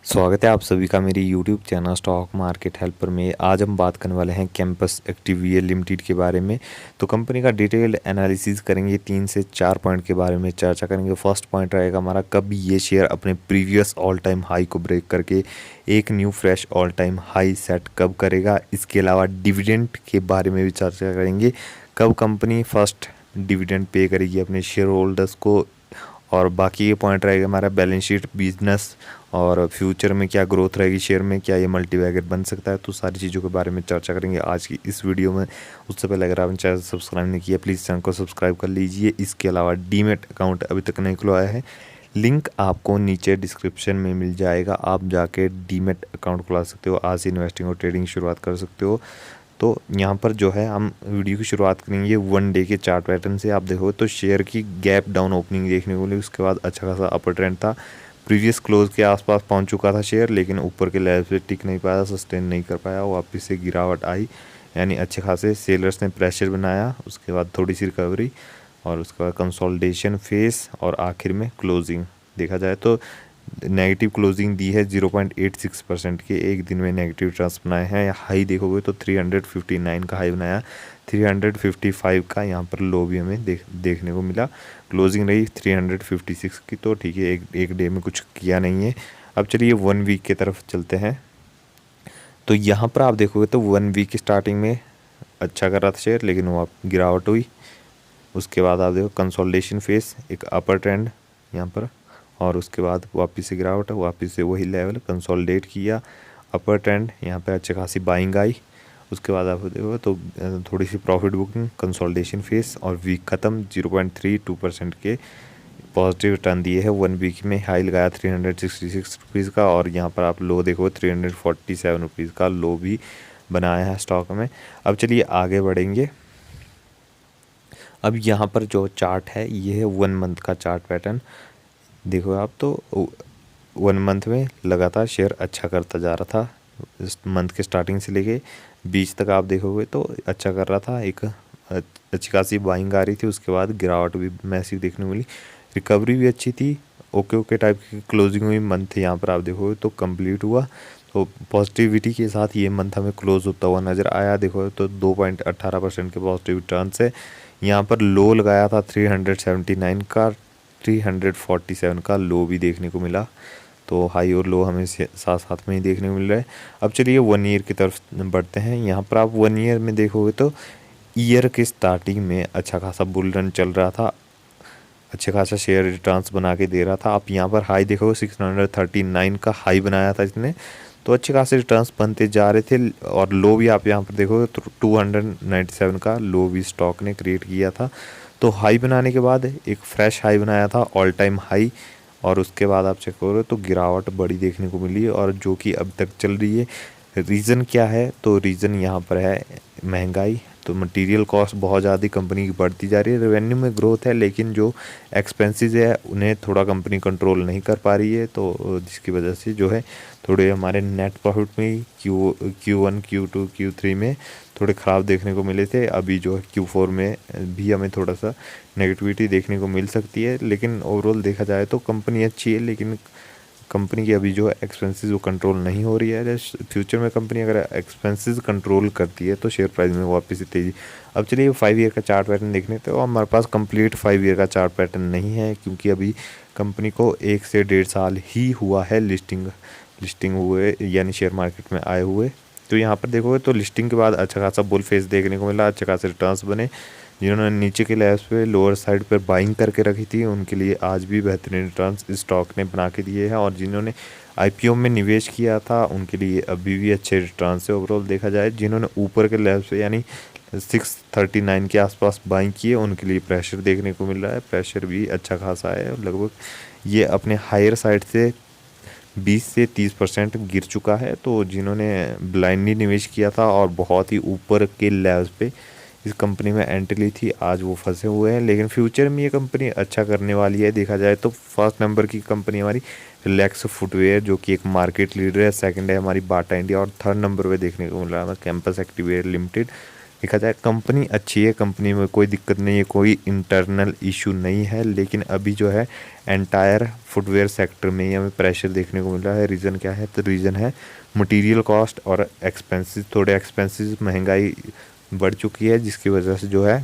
स्वागत है आप सभी का मेरी YouTube channel stock market helper में। आज हम बात करने वाले हैं कैंपस एक्टिवियर लिमिटेड के बारे में। तो कंपनी का डिटेल्ड एनालिसिस करेंगे, 3 से 4 पॉइंट के बारे में चर्चा करेंगे। फर्स्ट पॉइंट रहेगा हमारा, कब ये शेयर अपने प्रीवियस ऑल टाइम हाई को ब्रेक करके एक new fresh all time high set कब करेगा। इसके अलावा डिविडेंड के बारे में भी चर्चा करेंगे, कब कंपनी फर्स्ट डिविडेंड पे करेगी अपने शेयर होल्डर्स को। और बाकी ये पॉइंट रहेगा हमारा बैलेंस शीट, बिजनेस और फ्यूचर में क्या ग्रोथ रहेगी शेयर में, क्या ये मल्टीबैगर बन सकता है। तो सारी चीज़ों के बारे में चर्चा करेंगे आज की इस वीडियो में। उससे पहले अगर आपने चैनल सब्सक्राइब नहीं किया प्लीज़ चैनल को सब्सक्राइब कर लीजिए। इसके अलावा डीमेट अकाउंट अभी तक नहीं खुलवाया है, लिंक आपको नीचे डिस्क्रिप्शन में मिल जाएगा, आप जाके डीमेट अकाउंट खुला सकते हो। आज से इन्वेस्टिंग और ट्रेडिंग शुरुआत कर सकते हो। तो यहाँ पर जो है हम वीडियो की शुरुआत करेंगे 1 डे के चार्ट पैटर्न से। आप देखो तो शेयर की गैप डाउन ओपनिंग देखने को मिली, उसके बाद अच्छा खासा अपर ट्रेंड था, प्रीवियस क्लोज के आसपास पहुंच चुका था शेयर, लेकिन ऊपर के लेवल पे टिक नहीं पाया, सस्टेन नहीं कर पाया, वापस से गिरावट आई, यानी अच्छे खासे सेलर्स ने प्रेशर बनाया। उसके बाद थोड़ी सी रिकवरी और उसके बाद कंसोलिडेशन फेस और आखिर में क्लोजिंग। देखा जाए तो नेगेटिव क्लोजिंग दी है 0.86% के, एक दिन में नेगेटिव ट्रांस बनाए हैं। हाई देखोगे तो 359 का हाई बनाया, 355 का यहाँ पर लो भी हमें देखने को मिला। क्लोजिंग रही 356 की, तो ठीक है, एक डे में कुछ किया नहीं है। अब चलिए 1 वीक की तरफ चलते हैं। तो यहाँ पर आप देखोगे तो 1 वीक की स्टार्टिंग में अच्छा कर रहा था शेयर, लेकिन वो गिरावट हुई। उसके बाद आप देखो कंसोलिडेशन फेस, एक अपर ट्रेंड यहाँ पर, और उसके बाद वापस से गिरावट है, वापस से वही लेवल कंसोलिडेट किया, अपर ट्रेंड, यहाँ पे अच्छी खासी बाइंग आई। उसके बाद आप देखो तो थोड़ी सी प्रॉफिट बुकिंग, कंसोलिडेशन फेस और वीक ख़त्म 0.32% के पॉजिटिव रिटर्न दिए है। 1 वीक में हाई लगाया 366 रुपीज़ का, और यहाँ पर आप लो देखो 347 रुपीज़ का लो भी बनाया है स्टॉक में। अब चलिए आगे बढ़ेंगे। अब यहाँ पर जो चार्ट है ये है 1 मंथ का चार्ट पैटर्न। देखो आप तो 1 मंथ में लगातार शेयर अच्छा करता जा रहा था, इस मंथ के स्टार्टिंग से लेके बीच तक आप देखोगे तो अच्छा कर रहा था, एक अच्छी खासी बाइंग आ रही थी। उसके बाद गिरावट भी मैसिव देखने को मिली, रिकवरी भी अच्छी थी, ओके ओके टाइप की क्लोजिंग हुई। मंथ यहाँ पर आप देखोगे तो कंप्लीट हुआ, तो पॉजिटिविटी के साथ ये मंथ हमें क्लोज होता हुआ नज़र आया। देखो तो 2.18% के पॉजिटिव रिटर्न से यहाँ पर लो लगाया था 379 का, 347 का लो भी देखने को मिला। तो हाई और लो हमें साथ साथ में ही देखने को मिल रहा है। अब चलिए 1 ईयर की तरफ बढ़ते हैं। यहाँ पर आप 1 ईयर में देखोगे तो ईयर के स्टार्टिंग में अच्छा खासा बुल रन चल रहा था, अच्छे खासा शेयर रिटर्न्स बना के दे रहा था। आप यहाँ पर हाई देखोगे 639 का हाई बनाया था इसने, तो अच्छे खासे रिटर्न्स बनते जा रहे थे। और लो भी आप यहाँ पर देखोगे तो 297 का लो भी स्टॉक ने क्रिएट किया था। तो हाई बनाने के बाद एक फ्रेश हाई बनाया था, ऑल टाइम हाई, और उसके बाद आप चेक करोगे तो गिरावट बड़ी देखने को मिली, और जो कि अब तक चल रही है। रीज़न क्या है, तो रीज़न यहाँ पर है महंगाई। तो मटेरियल कॉस्ट बहुत ज़्यादा कंपनी की बढ़ती जा रही है, रेवेन्यू में ग्रोथ है, लेकिन जो एक्सपेंसेस है उन्हें थोड़ा कंपनी कंट्रोल नहीं कर पा रही है। तो जिसकी वजह से जो है थोड़े हमारे नेट प्रॉफिट में Q1 Q2 Q3 में थोड़े ख़राब देखने को मिले थे। अभी जो है Q4 में भी हमें थोड़ा सा नेगेटिविटी देखने को मिल सकती है, लेकिन ओवरऑल देखा जाए तो कंपनी अच्छी है, लेकिन कंपनी की अभी जो है एक्सपेंसेस वो कंट्रोल नहीं हो रही है। फ्यूचर में कंपनी अगर एक्सपेंसेस कंट्रोल करती है तो शेयर प्राइस में वापस से तेज़ी। अब चलिए 5 ईयर का चार्ट पैटर्न देखने, तो हमारे पास कंप्लीट 5 ईयर का चार्ट पैटर्न नहीं है, क्योंकि अभी कंपनी को 1 से 1.5 साल ही हुआ है लिस्टिंग हुए, यानी शेयर मार्केट में आए हुए। तो यहाँ पर देखोगे तो लिस्टिंग के बाद अच्छा खासा बुल फेस देखने को मिला, अच्छे खासे रिटर्न्स बने। जिन्होंने नीचे के लेवल्स पे लोअर साइड पर बाइंग करके रखी थी उनके लिए आज भी बेहतरीन रिटर्न्स स्टॉक ने बना के दिए हैं, और जिन्होंने आईपीओ में निवेश किया था उनके लिए अभी भी अच्छे रिटर्न्स है। ओवरऑल देखा जाए, जिन्होंने ऊपर के लेवल्स पे यानी 639 के आसपास बाइंग किए उनके लिए प्रेशर देखने को मिल रहा है, प्रेशर भी अच्छा खासा है, लगभग ये अपने हायर साइड से 20 से 30% गिर चुका है। तो जिन्होंने ब्लाइंडली निवेश किया था और बहुत ही ऊपर के लेवल्स पे इस कंपनी में एंट्री ली थी, आज वो फंसे हुए हैं। लेकिन फ्यूचर में ये कंपनी अच्छा करने वाली है। देखा जाए तो फर्स्ट नंबर की कंपनी हमारी रिलैक्स फुटवेयर, जो कि एक मार्केट लीडर है, सेकंड है हमारी बाटा इंडिया, और थर्ड नंबर पे देखने को मिल रहा है कैंपस एक्टिवियर लिमिटेड। देखा जाए कंपनी अच्छी है, कंपनी में कोई दिक्कत नहीं है, कोई इंटरनल इशू नहीं है, लेकिन अभी जो है एंटायर फुटवेयर सेक्टर में ही हमें प्रेशर देखने को मिल रहा है। रीज़न क्या है? तो रीज़न है मटेरियल कॉस्ट और एक्सपेंसेस, थोड़े एक्सपेंसेस, महंगाई बढ़ चुकी है, जिसकी वजह से जो है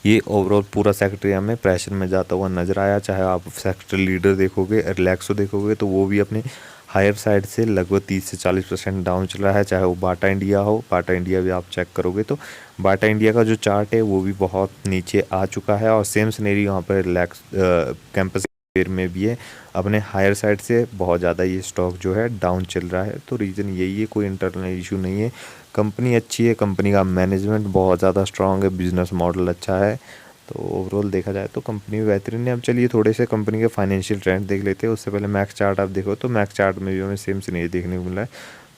ये ओवरऑल पूरा सेक्टर हमें प्रेशर में जाता हुआ नज़र आया। चाहे आप सेक्टर लीडर देखोगे, रिलैक्सो देखोगे, तो वो भी अपने हायर साइड से लगभग 30 से 40% डाउन चल रहा है। चाहे वो बाटा इंडिया हो, बाटा इंडिया भी आप चेक करोगे तो बाटा इंडिया का जो चार्ट है वो भी बहुत नीचे आ चुका है। और सेम सिनेरियो यहाँ पर रिलैक्स कैंपस में भी है, अपने हायर साइड से बहुत ज़्यादा ये स्टॉक जो है डाउन चल रहा है। तो रीज़न यही है, कोई इंटरनल इशू नहीं है, कंपनी अच्छी है, कंपनी का मैनेजमेंट बहुत ज़्यादा स्ट्रांग है, बिजनेस मॉडल अच्छा है। तो ओवरऑल देखा जाए तो कंपनी बेहतरीन है। अब चलिए थोड़े से कंपनी के फाइनेंशियल ट्रेंड देख लेते हैं। उससे पहले मैक्स चार्ट आप देखो तो मैक्स चार्ट में भी हमें सेम सिनेरियो देखने को मिल रहा है,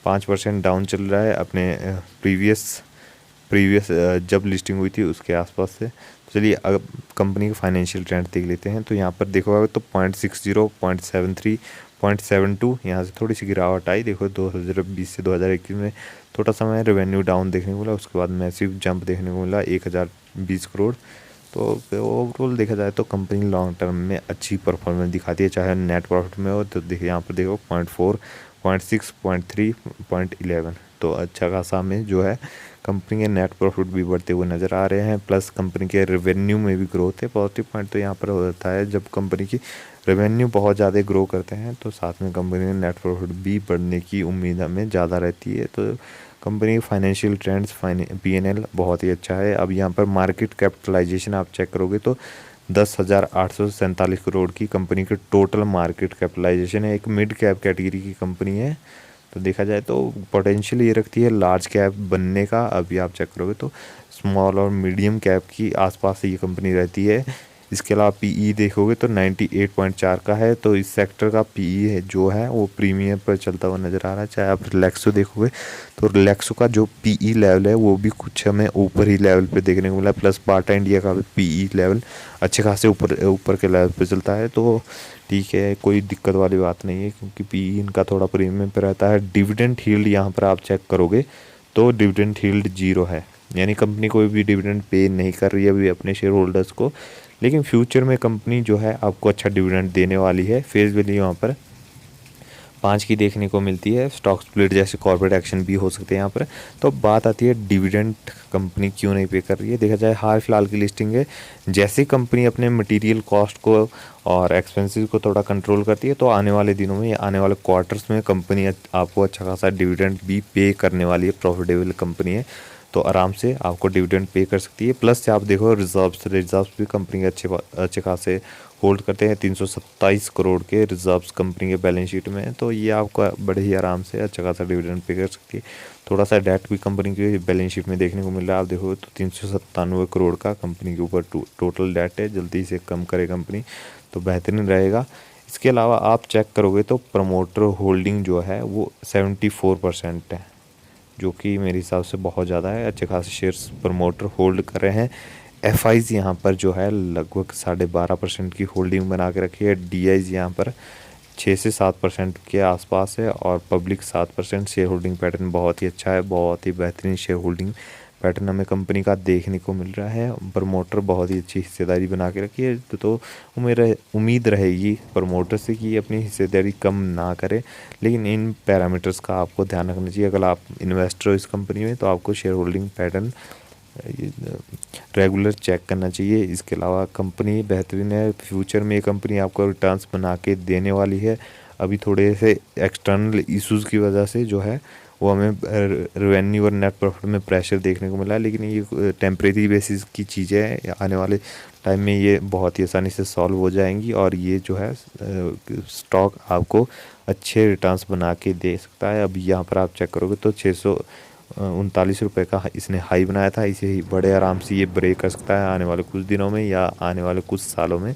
5% डाउन चल रहा है अपने प्रीवियस जब लिस्टिंग हुई थी उसके आसपास से। तो चलिए अब कंपनी के फाइनेंशियल ट्रेंड देख लेते हैं। तो यहाँ पर देखो तो 0.60, 0.73, 0.72 यहाँ से थोड़ी सी गिरावट आई। देखो 2020 से 2021 में थोड़ा समय रेवेन्यू डाउन देखने को मिला, उसके बाद मैसिव जंप देखने को मिला 1020 करोड़। तो ओवरऑल देखा जाए तो कंपनी लॉन्ग टर्म में अच्छी परफॉर्मेंस दिखाती है, चाहे नेट प्रॉफिट में हो। तो देखिए यहाँ पर देखो 0.4, 0.6, 0.3, 0.11, तो अच्छा खासा में जो है कंपनी के नेट प्रॉफिट भी बढ़ते हुए नज़र आ रहे हैं। प्लस कंपनी के रेवेन्यू में भी ग्रोथ है। पॉजिटिव पॉइंट तो यहाँ पर होता है जब कंपनी की रेवेन्यू बहुत ज़्यादा ग्रो करते हैं तो साथ में कंपनी के नेट प्रॉफिट भी बढ़ने की उम्मीद हमें ज़्यादा रहती है। तो कंपनी की फाइनेंशियल ट्रेंड्स, P&L बहुत ही अच्छा है। अब यहाँ पर मार्केट कैपिटलाइजेशन आप चेक करोगे तो 10,847 करोड़ की कंपनी की टोटल मार्केट कैपिटलाइजेशन है। एक मिड कैप कैटेगरी की कंपनी है, तो देखा जाए तो पोटेंशियल ये रखती है लार्ज कैप बनने का। अभी आप चेक करोगे तो स्मॉल और मीडियम कैप की आसपास ये कंपनी रहती है। इसके अलावा पीई देखोगे तो 98.4 का है, तो इस सेक्टर का पीई है जो है वो प्रीमियम पर चलता हुआ नज़र आ रहा है। चाहे आप रिलैक्सो देखोगे तो रिलैक्सो का जो पीई लेवल है वो भी कुछ हमें ऊपर ही लेवल पे देखने को मिला। प्लस बाटा इंडिया का भी पीई लेवल अच्छे खासे ऊपर के लेवल पे चलता है। तो ठीक है, कोई दिक्कत वाली बात नहीं है, क्योंकि पीई इनका थोड़ा प्रीमियम पे रहता है। डिविडेंड यील्ड यहाँ पर आप चेक करोगे तो डिविडेंड यील्ड 0 है, यानी कंपनी कोई भी डिविडेंड पे नहीं कर रही है अभी अपने शेयर होल्डर्स को। लेकिन फ्यूचर में कंपनी जो है आपको अच्छा डिविडेंड देने वाली है। फेस वैल्यू यहाँ पर 5 की देखने को मिलती है। स्टॉक स्प्लिट जैसे कॉर्पोरेट एक्शन भी हो सकते हैं यहाँ पर। तो अब बात आती है डिविडेंड कंपनी क्यों नहीं पे कर रही है। देखा जाए हाल फिलहाल की लिस्टिंग है, जैसे कंपनी अपने मटेरियल कॉस्ट को और एक्सपेंसेस को थोड़ा कंट्रोल करती है तो आने वाले दिनों में या आने वाले क्वार्टर्स में कंपनी आपको अच्छा खासा डिविडेंड भी पे करने वाली है। प्रॉफिटेबल कंपनी है तो आराम से आपको डिविडेंड पे कर सकती है। प्लस से आप देखो रिजर्व्स भी कंपनी के अच्छे खासे होल्ड करते हैं। 327 करोड़ के रिजर्व्स कंपनी के बैलेंस शीट में, तो ये आपका बड़े ही आराम से अच्छा खासा डिविडेंड पे कर सकती है। थोड़ा सा डेट भी कंपनी के बैलेंस शीट में देखने को मिल रहा है। आप देखो तो 397 करोड़ का कंपनी के ऊपर टोटल डेट है, जल्दी से कम करे कंपनी तो बेहतरीन रहेगा। इसके अलावा आप चेक करोगे तो प्रमोटर होल्डिंग जो है वो 74% है, जो कि मेरे हिसाब से बहुत ज़्यादा है। अच्छे खासे शेयर्स प्रमोटर होल्ड कर रहे हैं। एफ यहाँ पर जो है लगभग 12.5% की होल्डिंग बना के रखी है। डी यहाँ पर 6 से 7% के आसपास है और पब्लिक 7%। शेयर होल्डिंग पैटर्न बहुत ही अच्छा है, बहुत ही बेहतरीन शेयर होल्डिंग पैटर्न हमें कंपनी का देखने को मिल रहा है। प्रमोटर बहुत ही अच्छी हिस्सेदारी बना के रखी है, तो उम्मीद रहेगी प्रमोटर से कि अपनी हिस्सेदारी कम ना करे। लेकिन इन पैरामीटर्स का आपको ध्यान रखना चाहिए। अगर आप इन्वेस्टर हो इस कंपनी में तो आपको share holding pattern regular check करना चाहिए। इसके अलावा कंपनी बेहतरीन है, फ्यूचर में ये कंपनी आपको रिटर्न्स बना के देने वाली है। अभी थोड़े से एक्सटर्नल इश्यूज़ की वजह से जो है वो हमें रेवेन्यू और नेट प्रॉफिट में प्रेशर देखने को मिला है, लेकिन ये टेम्परेरी बेसिस की चीज़ें हैं। आने वाले टाइम में ये बहुत ही आसानी से सॉल्व हो जाएंगी और ये जो है स्टॉक आपको अच्छे रिटर्न्स बना के दे सकता है। अभी यहाँ पर आप चेक करोगे तो 639 रुपये का इसने हाई बनाया था, इसे ही बड़े आराम से ये ब्रेक कर सकता है आने वाले कुछ दिनों में या आने वाले कुछ सालों में।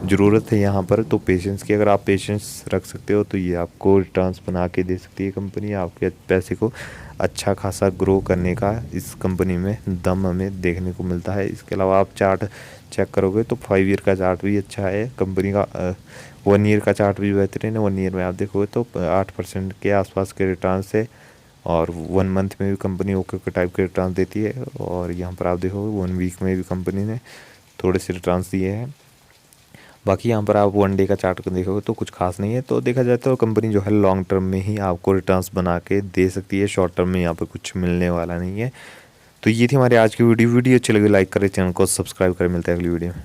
ज़रूरत है यहाँ पर तो पेशेंस की। अगर आप पेशेंस रख सकते हो तो ये आपको रिटर्न्स बना के दे सकती है कंपनी। आपके पैसे को अच्छा खासा ग्रो करने का इस कंपनी में दम हमें देखने को मिलता है। इसके अलावा आप चार्ट चेक करोगे तो 5 ईयर का चार्ट भी अच्छा है कंपनी का। 1 ईयर का चार्ट भी बेहतरीन है। 1 ईयर में आप देखोगे तो 8% के आसपास के रिटर्न से और 1 मंथ में भी कंपनी ओके ओके टाइप के रिटर्न्स देती है। और यहाँ पर आप देखो 1 वीक में भी कंपनी ने थोड़े से रिटर्न्स दिए हैं। बाकी यहाँ पर आप 1 डे का चार्ट को देखोगे तो कुछ खास नहीं है। तो देखा जाए तो कंपनी जो है लॉन्ग टर्म में ही आपको रिटर्न्स बना के दे सकती है, शॉर्ट टर्म में यहाँ पर कुछ मिलने वाला नहीं है। तो ये थी हमारी आज की वीडियो अच्छी लगी लाइक करें, चैनल को सब्सक्राइब करें। मिलते हैं अगली वीडियो में।